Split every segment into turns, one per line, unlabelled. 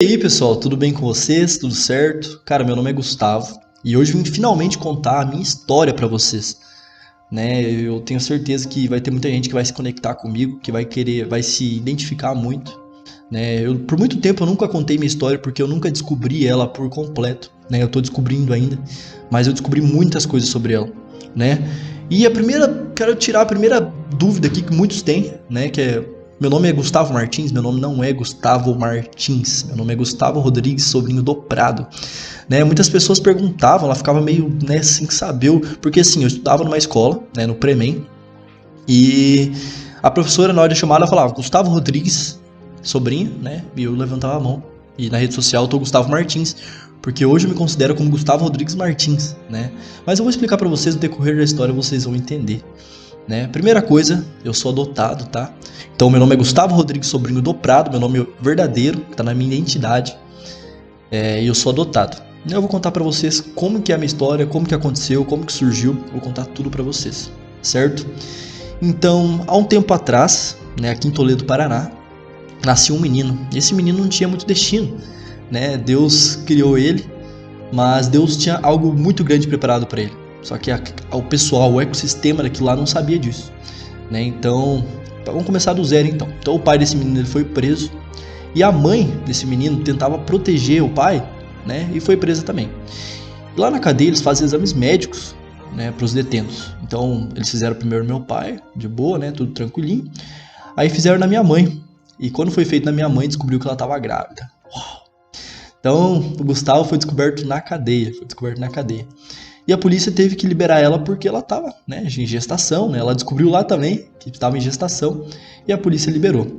E aí pessoal, tudo bem com vocês? Tudo certo? Cara, meu nome é Gustavo e hoje eu vim finalmente contar a minha história pra vocês, né? Eu tenho certeza que vai ter muita gente que vai se conectar comigo, que vai querer, vai se identificar muito, né? Por muito tempo eu nunca contei minha história porque eu nunca descobri ela por completo, né? Eu tô descobrindo ainda, mas eu descobri muitas coisas sobre ela, né? E quero tirar a primeira dúvida aqui que muitos têm, né? Que é meu nome é Gustavo Martins, meu nome não é Gustavo Martins, meu nome é Gustavo Rodrigues, sobrinho do Prado, né? Muitas pessoas perguntavam, ela ficava meio, né, sem saber, porque assim, eu estudava numa escola, né, no Premem, e a professora na hora de chamada falava Gustavo Rodrigues, sobrinho, né, e eu levantava a mão, e na rede social eu tô Gustavo Martins, porque hoje eu me considero como Gustavo Rodrigues Martins, né, mas eu vou explicar pra vocês no decorrer da história, vocês vão entender. Né? Primeira coisa, eu sou adotado, tá? Então meu nome é Gustavo Rodrigues Sobrinho do Prado, meu nome verdadeiro, que tá na minha identidade, e eu sou adotado. Eu vou contar pra vocês como que é a minha história, como que aconteceu, como que surgiu, vou contar tudo pra vocês, certo? Então, há um tempo atrás, né, aqui em Toledo, Paraná, nasceu um menino. E esse menino não tinha muito destino, né? Deus criou ele, mas Deus tinha algo muito grande preparado para ele. Só que o pessoal, o ecossistema daquilo lá não sabia disso, né? Então, vamos começar do zero então. Então o pai desse menino ele foi preso e a mãe desse menino tentava proteger o pai, né? E foi presa também. Lá na cadeia eles fazem exames médicos, né, para os detentos. Então eles fizeram primeiro no meu pai, de boa, né? Tudo tranquilinho. Aí fizeram na minha mãe. E quando foi feito na minha mãe, descobriu que ela estava grávida. Então o Gustavo foi descoberto na cadeia. E a polícia teve que liberar ela porque ela estava, né, em gestação, né? Ela descobriu lá também que estava em gestação e a polícia liberou.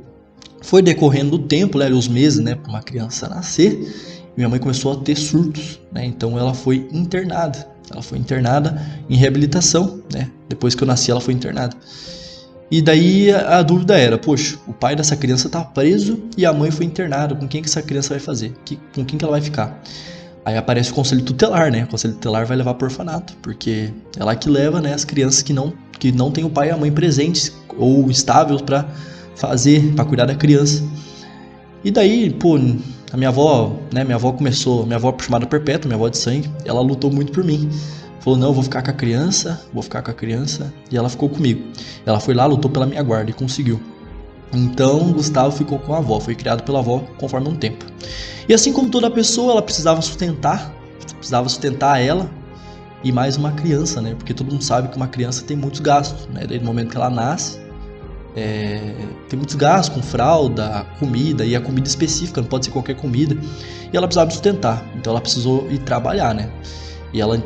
Foi decorrendo do tempo, né, os meses, né, para uma criança nascer, e minha mãe começou a ter surtos, né? Então ela foi internada. Ela foi internada em reabilitação, né? Depois que eu nasci, ela foi internada. E daí a dúvida era, poxa, o pai dessa criança tá preso e a mãe foi internada. Com quem que essa criança vai fazer? Com quem que ela vai ficar? Aí aparece o conselho tutelar, né? O conselho tutelar vai levar pro orfanato, porque é lá que leva, né, as crianças que não tem o pai e a mãe presentes ou estáveis para cuidar da criança. E daí, pô, a minha avó, né, minha avó por chamada perpétua, minha avó de sangue, ela lutou muito por mim. Falou, não, eu vou ficar com a criança, e ela ficou comigo. Ela foi lá, lutou pela minha guarda e conseguiu. Então, Gustavo ficou com a avó, foi criado pela avó conforme um tempo. E assim como toda pessoa, ela precisava sustentar ela e mais uma criança, né? Porque todo mundo sabe que uma criança tem muitos gastos, né? Desde o momento que ela nasce, tem muitos gastos com fralda, comida, e a comida específica, não pode ser qualquer comida. E ela precisava sustentar, então ela precisou ir trabalhar, né? E ela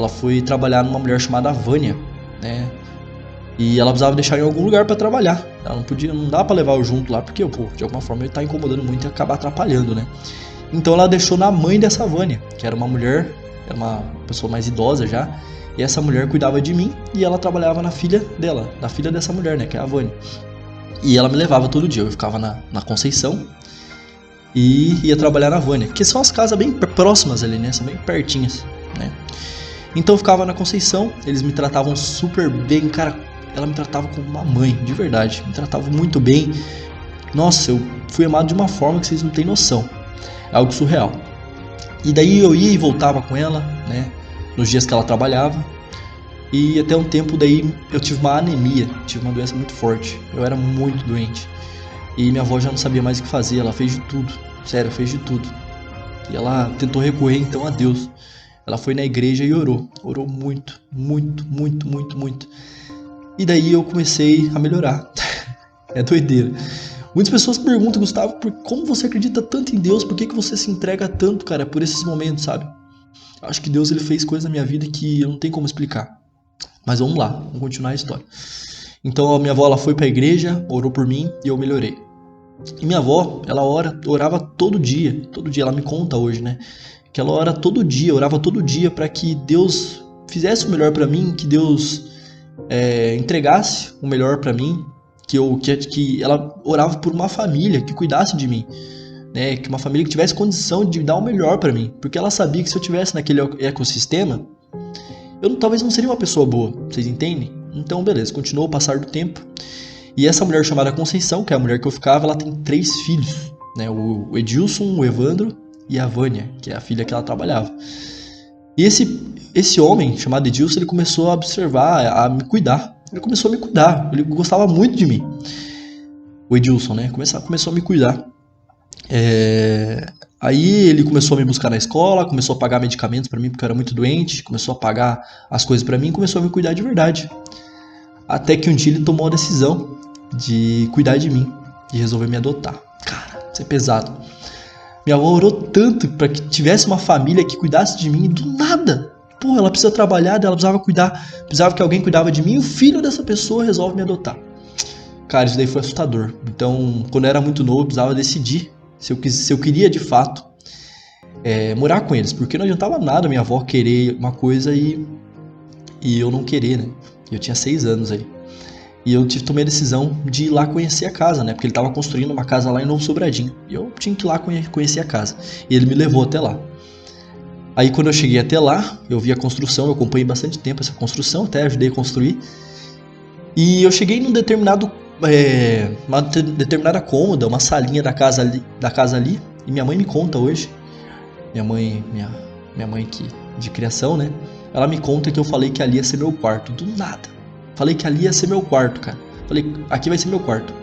foi trabalhar numa mulher chamada Vânia, né? E ela precisava deixar em algum lugar para trabalhar. Ela não dá para levar eu junto lá, porque, pô, de alguma forma ele tá incomodando muito e acabar atrapalhando, né? Então ela deixou na mãe dessa Vânia, que era uma mulher, era uma pessoa mais idosa já. E essa mulher cuidava de mim e ela trabalhava na filha dela, na filha dessa mulher, né, que é a Vânia. E ela me levava todo dia, eu ficava na Conceição e ia trabalhar na Vânia, que são as casas bem próximas ali, né, são bem pertinhas, né. Então eu ficava na Conceição, eles me tratavam super bem, cara. Ela me tratava como uma mãe, de verdade. Me tratava muito bem. Nossa, eu fui amado de uma forma que vocês não têm noção. É algo surreal. E daí eu ia e voltava com ela, né? Nos dias que ela trabalhava. E até um tempo daí eu tive uma anemia. Tive uma doença muito forte. Eu era muito doente. E minha avó já não sabia mais o que fazer. Ela fez de tudo. Sério, fez de tudo. E ela tentou recorrer então a Deus. Ela foi na igreja e orou. Orou muito, muito, muito, muito, muito. E daí eu comecei a melhorar. É doideira. Muitas pessoas perguntam, Gustavo, como você acredita tanto em Deus? Por que você se entrega tanto, cara, por esses momentos, sabe? Acho que Deus ele fez coisas na minha vida que eu não tenho como explicar. Mas vamos lá, vamos continuar a história. Então a minha avó ela foi pra igreja, orou por mim e eu melhorei. E minha avó, ela orava todo dia ela me conta hoje, né? Que ela orava todo dia para que Deus fizesse o melhor pra mim, que Deus entregasse o melhor pra mim, que ela orava por uma família que cuidasse de mim, né? Que uma família que tivesse condição de dar o melhor pra mim, porque ela sabia que se eu tivesse naquele ecossistema, eu talvez não seria uma pessoa boa, vocês entendem? Então beleza, continuou o passar do tempo, e essa mulher chamada Conceição, que é a mulher que eu ficava, ela tem 3 filhos, né? O Edilson, o Evandro e a Vânia, que é a filha que ela trabalhava. E esse homem, chamado Edilson, ele começou a observar, a me cuidar. Ele começou a me cuidar, ele gostava muito de mim. O Edilson, né? Começou a me cuidar. Aí ele começou a me buscar na escola, começou a pagar medicamentos pra mim porque eu era muito doente, começou a pagar as coisas pra mim, começou a me cuidar de verdade. Até que um dia ele tomou a decisão de cuidar de mim, de resolver me adotar. Cara, isso é pesado. Minha avó orou tanto pra que tivesse uma família que cuidasse de mim, e do nada. Pô, ela precisa trabalhar, ela precisava cuidar, precisava que alguém cuidava de mim, e o filho dessa pessoa resolve me adotar. Cara, isso daí foi assustador. Então, quando eu era muito novo, eu precisava decidir se eu queria de fato morar com eles, porque não adiantava nada minha avó querer uma coisa e eu não querer, né? Eu tinha 6 anos aí. E eu tomei a decisão de ir lá conhecer a casa, né? Porque ele estava construindo uma casa lá em Novo Sobradinho. E eu tinha que ir lá conhecer a casa. E ele me levou até lá. Aí quando eu cheguei até lá, eu vi a construção, eu acompanhei bastante tempo essa construção, até ajudei a construir. E eu cheguei num uma determinada cômoda, uma salinha da casa ali, e minha mãe me conta hoje, minha mãe de criação, né? Ela me conta que eu falei que ali ia ser meu quarto, do nada. Falei que ali ia ser meu quarto, cara. Falei, aqui vai ser meu quarto.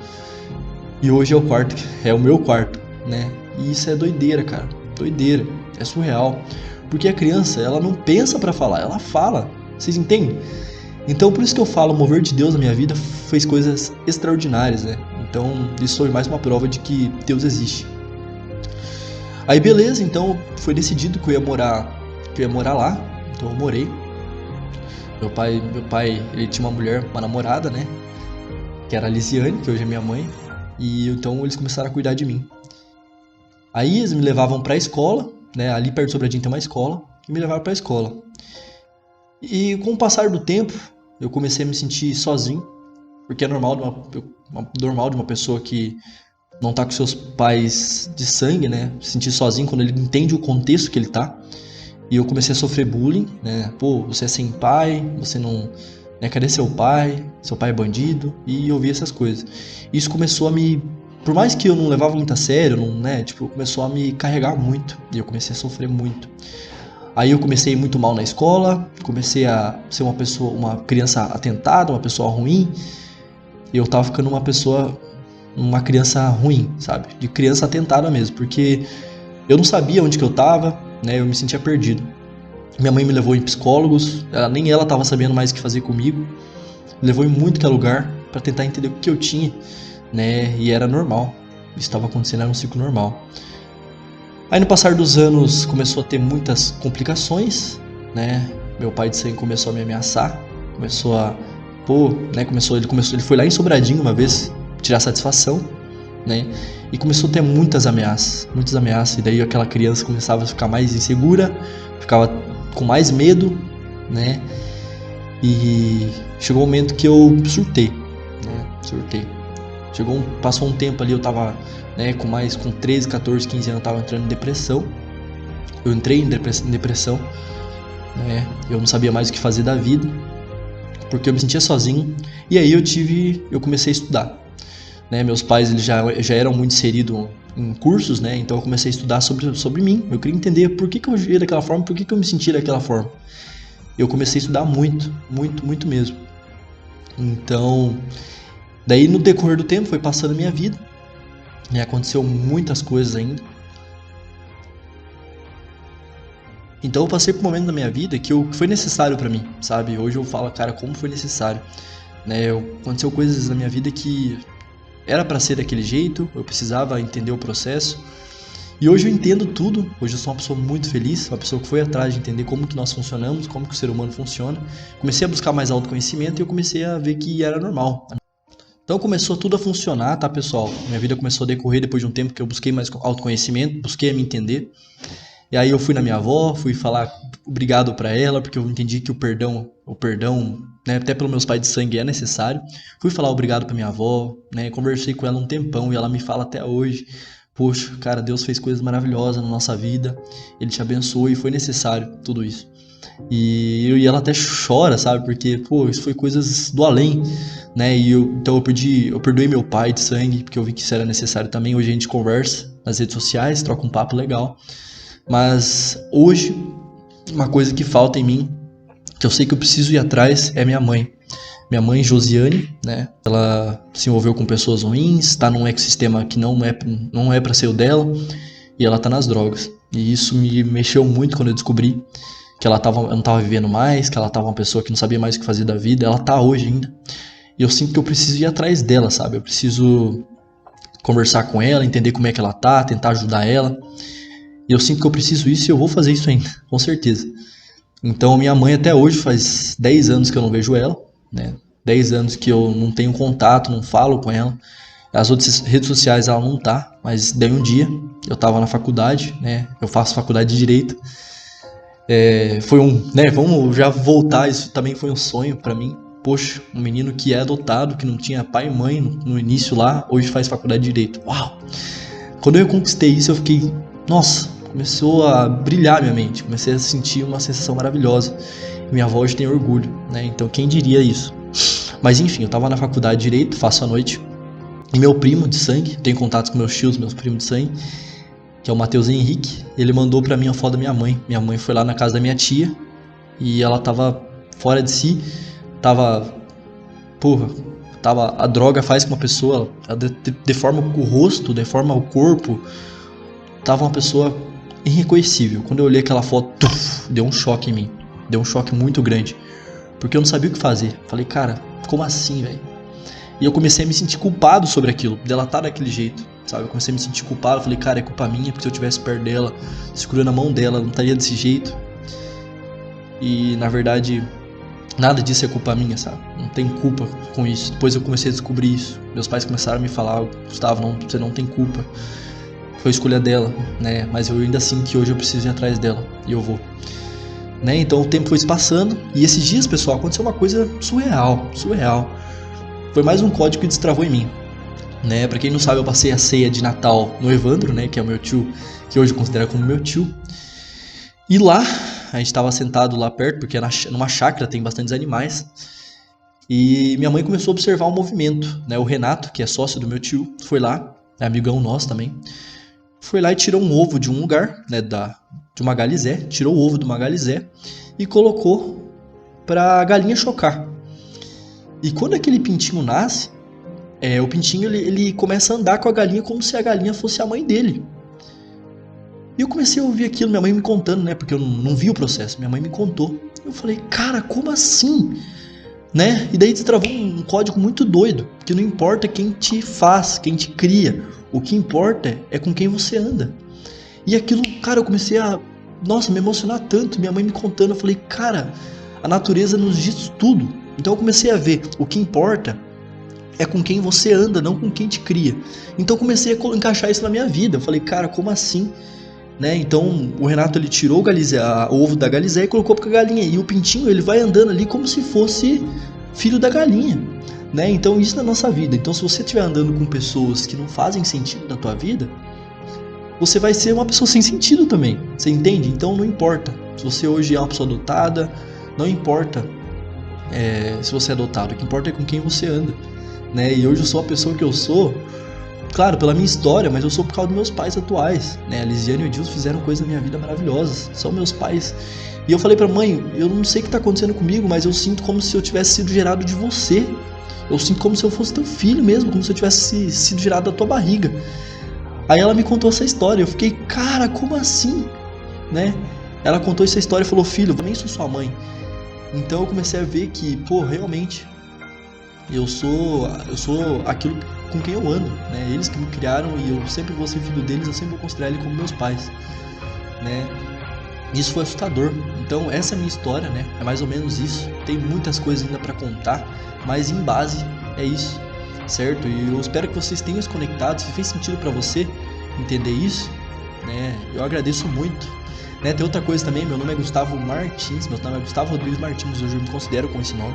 E hoje é o meu quarto, né? E isso é doideira, cara. Doideira. É surreal. Porque a criança, ela não pensa pra falar, ela fala. Vocês entendem? Então, por isso que eu falo, o mover de Deus na minha vida fez coisas extraordinárias, né? Então, isso foi mais uma prova de que Deus existe. Aí, beleza, então foi decidido que eu ia morar lá. Então, eu morei. Meu pai, ele tinha uma mulher, uma namorada, né? Que era a Lisiane, que hoje é minha mãe. E então eles começaram a cuidar de mim. Aí eles me levavam pra escola, né? Ali perto de Sobradinho tem uma escola. E me levaram pra escola. E com o passar do tempo, eu comecei a me sentir sozinho. Porque é normal de uma pessoa que não tá com seus pais de sangue, né? Se sentir sozinho quando ele entende o contexto que ele tá. E eu comecei a sofrer bullying, né? Pô, você é sem pai, você não... né? Cadê seu pai? Seu pai é bandido. E eu vi essas coisas. Isso começou a me... Por mais que eu não levava muito a sério, não, né? Tipo, começou a me carregar muito. E eu comecei a sofrer muito. Aí eu comecei a ir muito mal na escola. Comecei a ser uma criança atentada, uma pessoa ruim. E eu tava ficando uma criança ruim, sabe? De criança atentada mesmo. Porque eu não sabia onde que eu tava, né? Eu me sentia perdido. Minha mãe me levou em psicólogos, nem ela estava sabendo mais o que fazer comigo. Me levou em muito que lugar para tentar entender o que eu tinha, né? E era normal. Isso estava acontecendo, era um ciclo normal. Aí no passar dos anos começou a ter muitas complicações, né? Meu pai de sangue começou a me ameaçar, ele foi lá em Sobradinho uma vez tirar satisfação, né? E começou a ter muitas ameaças, e daí aquela criança começava a ficar mais insegura, ficava com mais medo, né? E chegou um momento que eu surtei, né? Passou um tempo ali, eu tava, né, com 13, 14, 15 anos, eu tava entrando em depressão. Eu entrei em depressão, né? Eu não sabia mais o que fazer da vida, porque eu me sentia sozinho. E aí eu comecei a estudar. Né, meus pais eles já eram muito inseridos em cursos, né? Então eu comecei a estudar sobre mim. Eu queria entender por que eu agia daquela forma, por que eu me sentia daquela forma. Eu comecei a estudar muito, muito, muito mesmo. Então, daí no decorrer do tempo foi passando a minha vida, né? Aconteceu muitas coisas ainda. Então eu passei por um momento da minha vida que foi necessário pra mim, sabe? Hoje eu falo, cara, como foi necessário, né? Aconteceu coisas na minha vida que era pra ser daquele jeito, eu precisava entender o processo. E hoje eu entendo tudo, hoje eu sou uma pessoa muito feliz, uma pessoa que foi atrás de entender como que nós funcionamos, como que o ser humano funciona. Comecei a buscar mais autoconhecimento e eu comecei a ver que era normal. Então começou tudo a funcionar, tá, pessoal? Minha vida começou a decorrer depois de um tempo que eu busquei mais autoconhecimento, busquei a me entender. E aí eu fui na minha avó, fui falar obrigado pra ela, porque eu entendi que o perdão, né, até pelos meus pais de sangue é necessário. Fui falar obrigado pra minha avó, né, conversei com ela um tempão e ela me fala até hoje, poxa, cara, Deus fez coisas maravilhosas na nossa vida, Ele te abençoou e foi necessário tudo isso. E ela até chora, sabe, porque, pô, isso foi coisas do além, né, então eu perdoei meu pai de sangue, porque eu vi que isso era necessário também. Hoje a gente conversa, nas redes sociais, troca um papo legal. Mas hoje, uma coisa que falta em mim, que eu sei que eu preciso ir atrás, é minha mãe. Minha mãe, Josiane, né? Ela se envolveu com pessoas ruins, está num ecossistema que não é para ser o dela, e ela tá nas drogas. E isso me mexeu muito quando eu descobri que ela não tava vivendo mais, que ela tava uma pessoa que não sabia mais o que fazer da vida. Ela tá hoje ainda. E eu sinto que eu preciso ir atrás dela, sabe? Eu preciso conversar com ela, entender como é que ela tá, tentar ajudar ela. E eu sinto que eu preciso isso e eu vou fazer isso ainda, com certeza. Então, minha mãe até hoje faz 10 anos que eu não vejo ela, né? 10 anos que eu não tenho contato, não falo com ela. As outras redes sociais ela não tá, mas daí um dia eu tava na faculdade, né? Eu faço faculdade de Direito. Foi né? Vamos já voltar, isso também foi um sonho pra mim. Poxa, um menino que é adotado, que não tinha pai e mãe no início lá, hoje faz faculdade de Direito. Uau! Quando eu conquistei isso, eu fiquei, nossa, começou a brilhar minha mente, comecei a sentir uma sensação maravilhosa. Minha avó hoje tem orgulho, né? Então quem diria isso? Mas enfim, eu tava na faculdade de Direito, faço à noite, e meu primo de sangue, tenho contatos com meus tios, meus primos de sangue, que é o Matheus Henrique, ele mandou pra mim a foto da minha mãe. Minha mãe foi lá na casa da minha tia, e ela tava fora de si, a droga faz com uma pessoa, ela deforma o rosto, deforma o corpo, tava uma pessoa irreconhecível. Quando eu olhei aquela foto, deu um choque em mim, deu um choque muito grande, porque eu não sabia o que fazer. Falei, cara, como assim, velho? E eu comecei a me sentir culpado sobre aquilo, dela estar daquele jeito, sabe? Eu comecei a me sentir culpado, falei, cara, é culpa minha, porque se eu tivesse perto dela, segurando a mão dela, não estaria desse jeito. E, na verdade, nada disso é culpa minha, sabe? Não tem culpa com isso. Depois eu comecei a descobrir isso. Meus pais começaram a me falar, Gustavo, você não tem culpa. Foi escolha dela, né? Mas eu ainda sinto que hoje eu preciso ir atrás dela, e eu vou. Né? Então o tempo foi se passando, e esses dias, pessoal, aconteceu uma coisa surreal. Foi mais um código que destravou em mim, né? Pra quem não sabe, eu passei a ceia de Natal no Evandro, né? Que é o meu tio, que hoje eu considero como meu tio. E lá, a gente tava sentado lá perto, porque numa chácara tem bastantes animais. E minha mãe começou a observar um movimento, né? O Renato, que é sócio do meu tio, foi lá, é amigão nosso também. Foi lá e tirou um ovo de um lugar, né? De uma galizé, tirou o ovo de uma galizé e colocou pra galinha chocar. E quando aquele pintinho nasce, o pintinho ele começa a andar com a galinha como se a galinha fosse a mãe dele. E eu comecei a ouvir aquilo, minha mãe me contando, né? Porque eu não vi o processo, minha mãe me contou. Eu falei, cara, como assim? Né? E daí destravou um código muito doido, que não importa quem te faz, quem te cria, o que importa é com quem você anda. E aquilo, cara, eu comecei a, me emocionar tanto, minha mãe me contando, eu falei, cara, a natureza nos diz tudo. Então eu comecei a ver, o que importa é com quem você anda, não com quem te cria. Então eu comecei a encaixar isso na minha vida, eu falei, cara, como assim? Né? Então o Renato ele tirou o ovo da galizé e colocou pra galinha, e o pintinho ele vai andando ali como se fosse filho da galinha, né? Então isso na nossa vida. Então se você estiver andando com pessoas que não fazem sentido na tua vida, você vai ser uma pessoa sem sentido também, você entende? Então não importa se você hoje é uma pessoa adotada, não importa se você é adotado, o que importa é com quem você anda, né? E hoje eu sou a pessoa que eu sou, claro, pela minha história, mas eu sou por causa dos meus pais atuais, né? A Lisiane e o Edilson fizeram coisas na minha vida maravilhosas, são meus pais. E eu falei pra mãe, eu não sei o que tá acontecendo comigo, mas eu sinto como se eu tivesse sido gerado de você. Eu sinto como se eu fosse teu filho mesmo, como se eu tivesse sido gerado da tua barriga. Aí ela me contou essa história, eu fiquei, cara, como assim? Né? Ela contou essa história e falou, filho, eu também sou sua mãe. Então eu comecei a ver que, realmente, eu sou aquilo com quem eu ando, né? Eles que me criaram e eu sempre vou ser filho deles, eu sempre vou considerar eles como meus pais, né? Isso foi assustador. Então essa é a minha história, né? É mais ou menos isso. Tem muitas coisas ainda pra contar, mas em base é isso, certo? E eu espero que vocês tenham se conectado. Se fez sentido pra você entender isso, né? Eu agradeço muito. Né? Tem outra coisa também, meu nome é Gustavo Martins, meu nome é Gustavo Rodrigues Martins, hoje eu me considero com esse nome.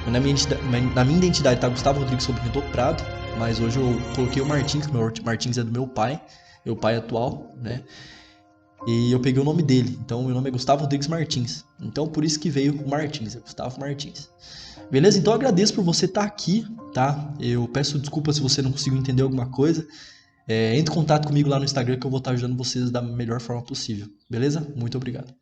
Na minha identidade tá Gustavo Rodrigues Sobrinho do Prado, mas hoje eu coloquei o Martins, que meu Martins é do meu pai atual, né? E eu peguei o nome dele, então meu nome é Gustavo Rodrigues Martins. Então por isso que veio o Martins, é Gustavo Martins. Beleza? Então eu agradeço por você estar aqui, tá? Eu peço desculpa se você não conseguiu entender alguma coisa. Entre em contato comigo lá no Instagram que eu vou estar ajudando vocês da melhor forma possível. Beleza? Muito obrigado.